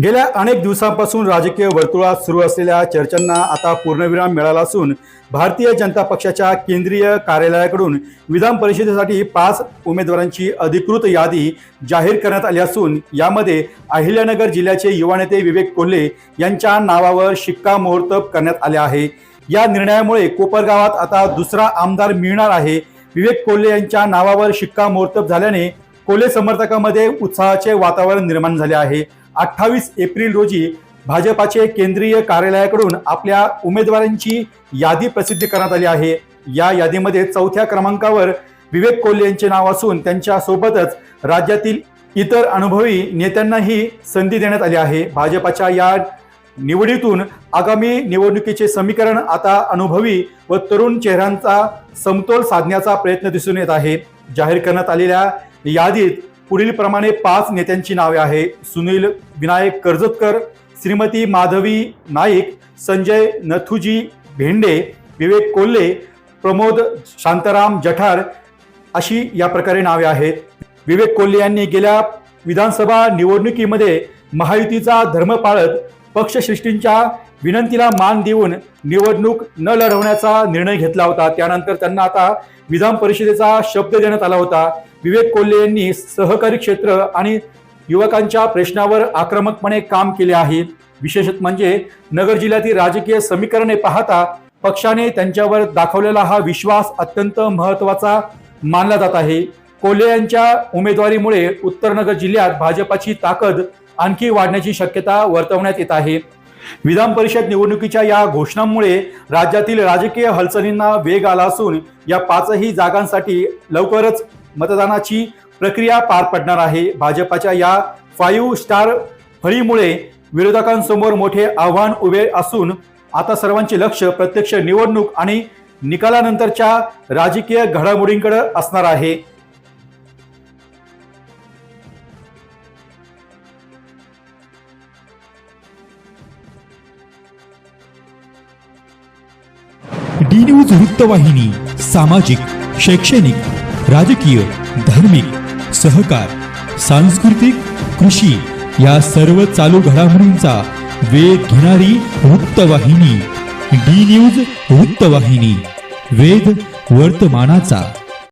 गेल्या अनेक दिवसांपासून राजकीय वर्तुळात सुरू असलेल्या चर्चांना आता पूर्णविराम मिळाला असून भारतीय जनता पक्षाच्या केंद्रीय कार्यालयाकडून विधान परिषदेसाठी 5 उमेदवारांची अधिकृत यादी जाहीर करण्यात आली असून यामध्ये अहिल्यानगर जिल्ह्याचे युवा नेते विवेक कोल्हे यांच्या नावावर शिक्कामोर्तब करण्यात आले आहे। या निर्णयामुळे कोपरगावात आता दुसरा आमदार मिळणार आहे। विवेक कोल्हे यांच्या नावावर शिक्कामोर्तब झाल्याने कोल्हे समर्थकांमध्ये उत्साहाचे वातावरण निर्माण झाले आहे। 28 एप्रिल रोजी भाजपाचे केंद्रीय कार्यालयाकडून आपल्या उमेदवारांची यादी प्रसिद्ध करण्यात आली आहे। या यादीमध्ये 4थ्या क्रमांकावर विवेक कोल्हे यांचे नाव असून त्यांच्या सोबतच राज्यातील इतर अनुभवी नेत्यांनाही संधी देण्यात आली आहे। भाजपाच्या या निवडीतून आगामी निवडणुकीचे समीकरण आता अनुभवी व तरुण चेहऱ्यांचा समतोल साधण्याचा प्रयत्न दिसून येत आहे। जाहीर करण्यात आलेल्या यादीत पुढील प्रमाणे 5 नेत्यांची नावे आहे। सुनील विनायक कर्जतकर, श्रीमती माधवी नाईक, संजय नथुजी भेंडे, विवेक कोल्हे, प्रमोद शांताराम जठार अशी या प्रकारे नावे आहेत। विवेक कोल्हे यांनी गेल्या विधानसभा निवडणुकीमध्ये महायुतीचा धर्म पाळत पक्षश्रेष्ठींच्या विनंतीला मान देऊन निवडणूक न लढवण्याचा निर्णय घेतला होता। त्यानंतर त्यांना आता विधान परिषदेचा शब्द देण्यात आला होता। विवेक कोल्हे यांनी सहकारी क्षेत्र आणि युवकांच्या प्रश्नावर आक्रमकपणे काम केले आहे। विशेष म्हणजे नगर जिल्ह्यातील राजकीय समीकरणे पाहता पक्षाने त्यांच्यावर दाखवलेला हा विश्वास अत्यंत महत्त्वाचा मानला जात आहे। कोल्हे यांच्या उमेदवारीमुळे उत्तर नगर जिल्ह्यात भाजपाची ताकद आणखी वाढण्याची शक्यता वर्तवण्यात येत आहे। विधान परिषद निवडणुकीच्या या घोषणांमुळे राज्यातील राजकीय हालचालींना वेग आला असून या 5ही जागांसाठी लवकरच मतदानाची प्रक्रिया पार पडणार आहे। भाजपाच्या या 5 स्टार फळीमुळे विरोधकांसमोर मोठे आव्हान उभे असून आता सर्वांचे लक्ष प्रत्यक्ष निवडणूक आणि निकालानंतरच्या राजकीय घडामोडींकडे असणार आहे। डी न्यूज वृत्तवाहिनी सामाजिक, शैक्षणिक, राजकीय, धार्मिक, सहकार, सांस्कृतिक, कृषी या सर्व चालू घडामोडींचा वेध घेणारी वृत्तवाहिनी। डी न्यूज वृत्तवाहिनी, वेध वर्तमानाचा।